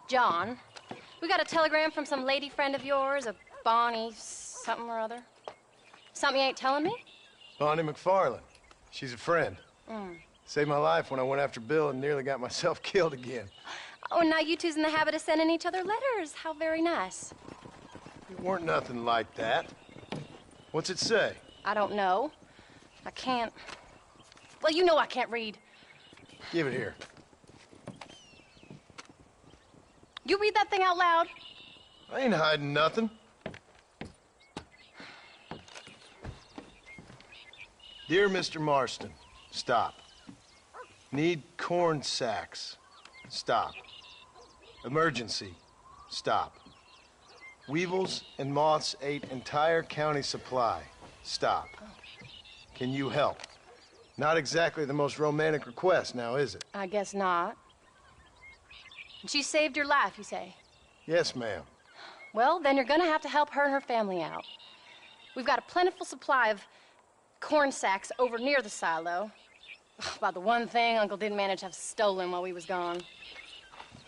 John, we got a telegram from some lady friend of yours, a Bonnie something or other. Something you ain't telling me? Bonnie McFarland. She's a friend. Saved my life when I went after Bill and nearly got myself killed again. Oh, and now you two's in the habit of sending each other letters. How very nice. It weren't nothing like that. What's it say? I don't know. I can't... Well, you know I can't read. Give it here. You read that thing out loud? I ain't hiding nothing. Dear Mr. Marston, stop. Need corn sacks. Stop. Emergency. Stop. Weevils and moths ate entire county supply. Stop. Can you help? Not exactly the most romantic request now, is it? I guess not. She saved your life, you say? Yes, ma'am. Well, then you're gonna have to help her and her family out. We've got a plentiful supply of corn sacks over near the silo. About the one thing Uncle didn't manage to have stolen while we was gone.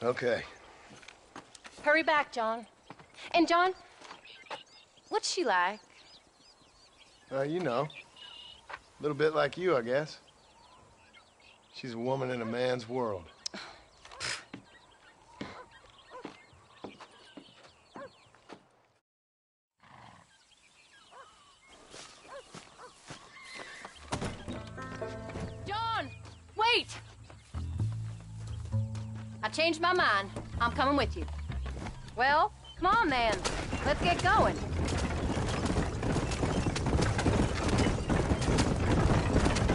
Okay. Hurry back, John. And John, what's she like? You know. A little bit like you, I guess. She's a woman in a man's world. John, wait! I changed my mind. I'm coming with you. Well, come on then. Let's get going.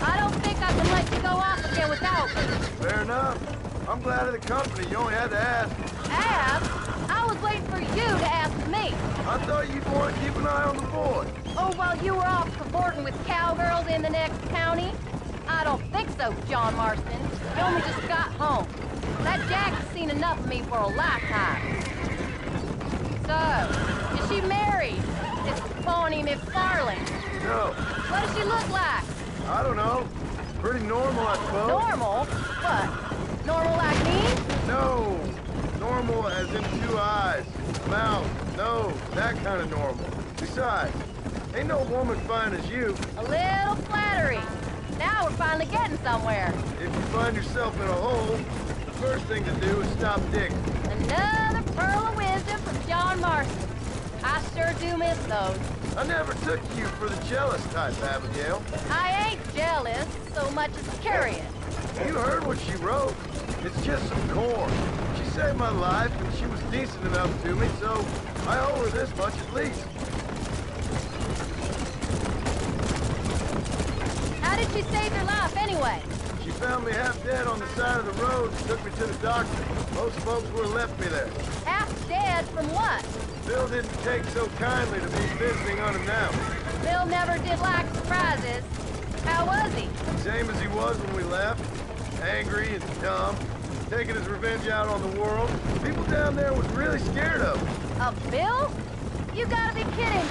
I don't think I can let you go off again without me. Fair enough. I'm glad of the company. You only had to ask. Ask? I was waiting for you to ask me. I thought you'd want to keep an eye on the boy. Oh, while you were off cavorting with cowgirls in the next county? I don't think so, John Marston. You only just got home. That Jack has seen enough of me for a lifetime. So, is she married? This Bonnie McFarland? No. What does she look like? I don't know. Pretty normal, I suppose. Normal? What? Normal like me? No. Normal as in 2 eyes, mouth, nose, that kind of normal. Besides, ain't no woman fine as you. A little flattery. Now we're finally getting somewhere. If you find yourself in a hole, the first thing to do is stop digging. Another pearl of wisdom from John Marston. I sure do miss those. I never took you for the jealous type, Abigail. I ain't jealous so much as curious. You heard what she wrote. It's just some corn. She saved my life, and she was decent enough to me, so I owe her this much at least. How did she save your life anyway? She found me half dead on the side of the road and took me to the doctor. Most folks would have left me there. Half dead from what? Bill didn't take so kindly to me visiting unannounced. Bill never did like surprises. How was he? Same as he was when we left. Angry and dumb. Taking his revenge out on the world. People down there was really scared of him. Of Bill? You gotta be kidding.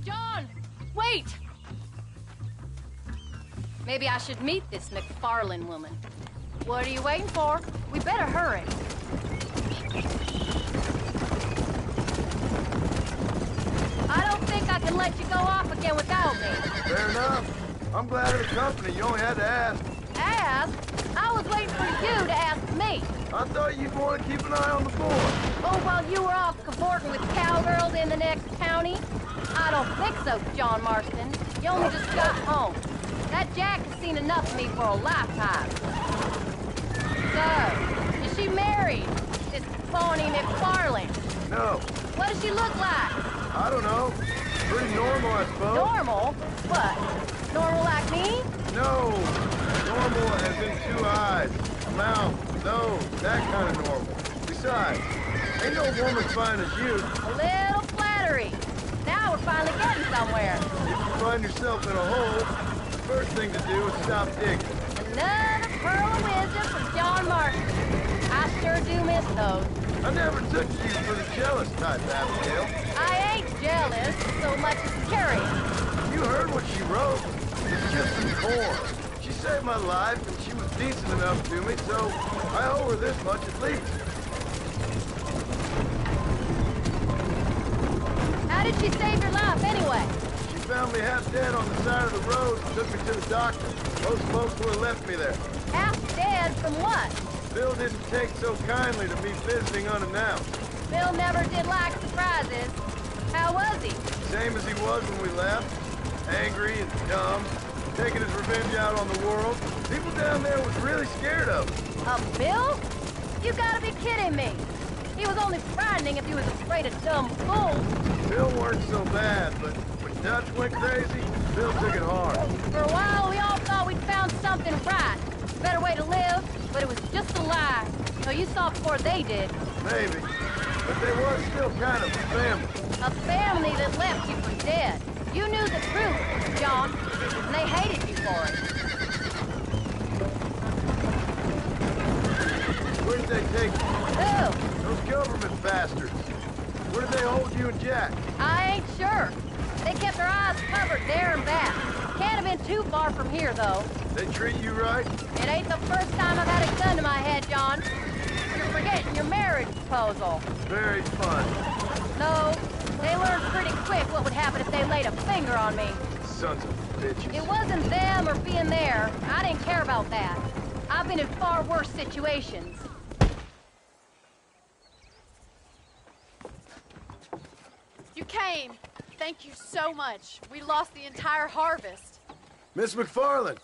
John, wait! Maybe I should meet this McFarland woman. What are you waiting for? We better hurry. I don't think I can let you go off again without me. Fair enough. I'm glad of the company. You only had to ask. Ask? I was waiting for you to ask me. I thought you'd want to keep an eye on the boy. Oh, while you were off cavorting with cowgirls in the next county? I don't think so, John Marston. You only just got home. That Jack has seen enough of me for a lifetime. So, is she married? This Bonnie McFarland? No. What does she look like? I don't know. Pretty normal, I suppose. Normal? What? Normal like me? No. Normal as in 2 eyes, a mouth, No, that kind of normal. Besides, ain't no woman fine as you. A little flattery. Now we're finally getting somewhere. If you find yourself in a hole, the first thing to do is stop digging. Another pearl of wisdom from John Martin. I sure do miss those. I never took you for the jealous type, Abigail. I ain't jealous so much as curious. You heard what she wrote. It's just some corn. She saved my life, and she was decent enough to me, so I owe her this much at least. How did she save your life anyway? She found me half dead on the side of the road and took me to the doctor. Most folks would have left me there. Half dead from what? Bill didn't take so kindly to me visiting unannounced. Bill never did like surprises. How was he? Same as he was when we left. Angry and dumb. Taking his revenge out on the world. People down there was really scared of him. Of Bill? You gotta be kidding me. He was only frightening if he was afraid of dumb fools. Bill weren't so bad, but when Dutch went crazy, Bill took it hard. For a while, we all thought we'd found something right. Better way to live, but it was just a lie. So you saw before they did. Maybe. But they was still kind of a family. A family that left you for dead. You knew the truth, John, and they hated you for it. Where did they take you? Who? Those government bastards. Where did they hold you and Jack? I ain't sure. They kept their eyes covered there and back. Can't have been too far from here, though. They treat you right? It ain't the first time I've had a gun to my head, John. You're forgetting your marriage proposal. Very fun. No, they learned pretty quick what would happen if they laid a finger on me. Sons of bitches. It wasn't them or being there. I didn't care about that. I've been in far worse situations. You came. Thank you so much. We lost the entire harvest. Miss McFarland,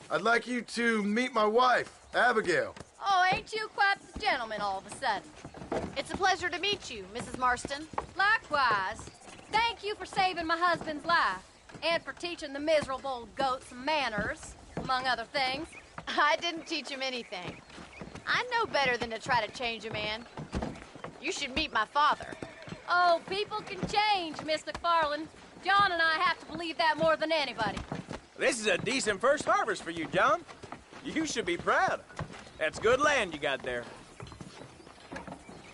I'd like you to meet my wife, Abigail. Oh, ain't you quite the gentleman all of a sudden? It's a pleasure to meet you, Mrs. Marston. Likewise. Thank you for saving my husband's life. And for teaching the miserable goat some manners, among other things. I didn't teach him anything. I know better than to try to change a man. You should meet my father. Oh, people can change, Miss McFarland. John and I have to believe that more than anybody. This is a decent first harvest for you, John. You should be proud. That's good land you got there.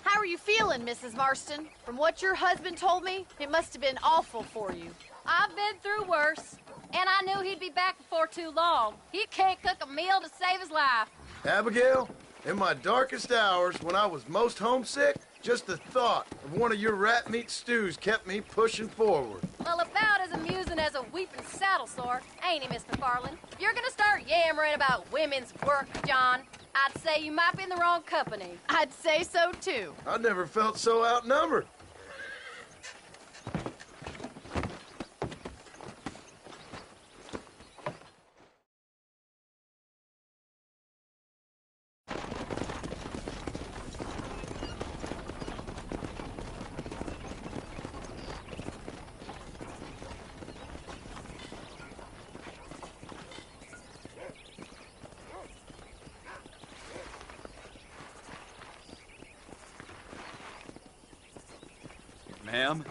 How are you feeling, Mrs. Marston? From what your husband told me, it must have been awful for you. I've been through worse, and I knew he'd be back before too long. He can't cook a meal to save his life. Abigail, in my darkest hours, when I was most homesick, just the thought of one of your rat meat stews kept me pushing forward. Well, about as amusing as a weeping saddle sore, ain't he, Miss McFarland? If you're gonna start yammering about women's work, John, I'd say you might be in the wrong company. I'd say so, too. I never felt so outnumbered. Ma'am?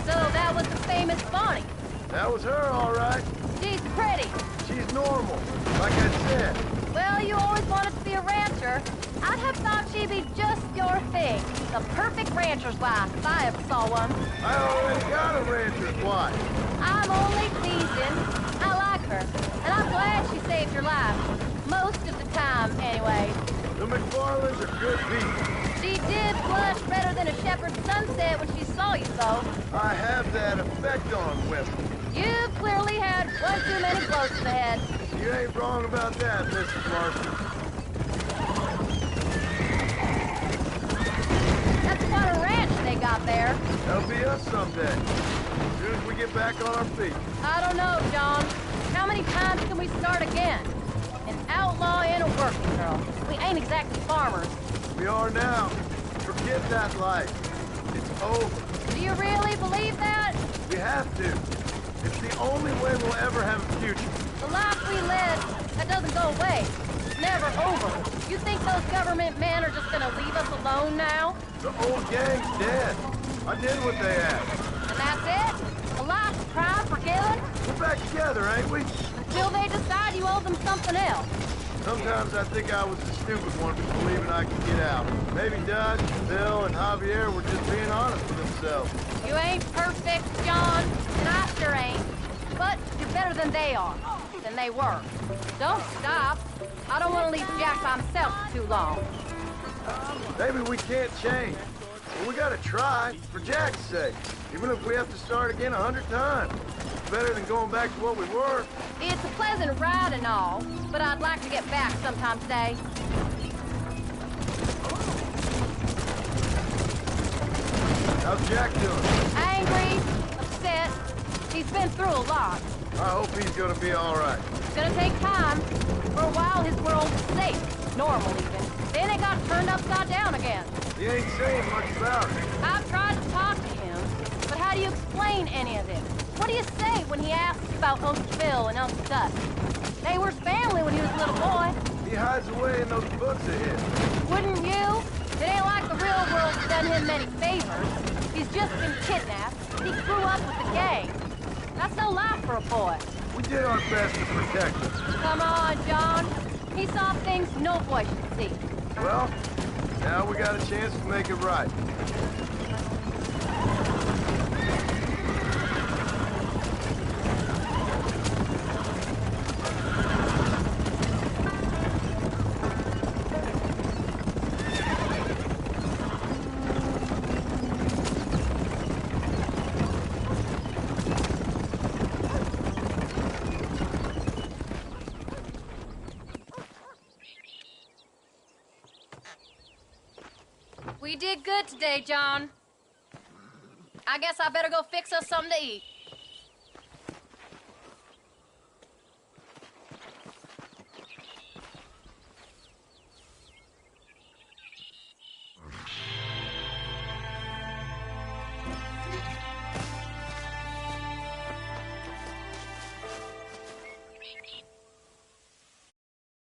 So that was the famous Bonnie. That was her, all right. She's pretty. She's normal, like I said. Well, you always wanted to be a rancher. I'd have thought she'd be just your thing. The perfect rancher's wife, if I ever saw one. I already got a rancher's wife. I'm only teasing. I like her, and I'm glad she saved your life. Most of the time, anyway. The McFarlands are good people. She did blush redder than a shepherd's sunset when she saw you, though. I have that effect on women. You've clearly had one too many blows to the head. You ain't wrong about that, Mrs. Marston. That's quite a ranch they got there. That'll be us someday. soon as we get back on our feet. I don't know, John. How many times can we start again? An outlaw and a working girl. We ain't exactly farmers. We are now. Forget that life. It's over. Do you really believe that? We have to. It's the only way we'll ever have a future. The life we led, that doesn't go away. It's never over. You think those government men are just gonna leave us alone now? The old gang's dead. I did what they asked. And that's it? A life of crime forgiven? We're back together, ain't we? Until they decide you owe them something else. Sometimes I think I was the stupid one for believing I could get out. Maybe Dutch, Bill, and Javier were just being honest with themselves. You ain't perfect, John, and I sure ain't. But you're better than they are, than they were. Don't stop. I don't want to leave Jack by himself for too long. Maybe we can't change. But we gotta try, for Jack's sake. Even if we have to start again 100 times. It's better than going back to what we were. It's a pleasant ride and all, but I'd like to get back sometime today. How's Jack doing? Angry, upset. He's been through a lot. I hope he's gonna be all right. It's gonna take time. For a while, his world was safe, normal even. Then it got turned upside down again. He ain't saying much about it. I've tried to talk to him, but how do you explain any of it? What do you say when he asks about Uncle Phil and Uncle Dutch? They were family when he was a little boy. He hides away in those books of his. Wouldn't you? It ain't like the real world's done him many favors. He's just been kidnapped. He grew up with the gang. That's no life for a boy. We did our best to protect him. Come on, John. He saw things no boy should see. Well, now we got a chance to make it right. We did good today, John. I guess I better go fix us something to eat.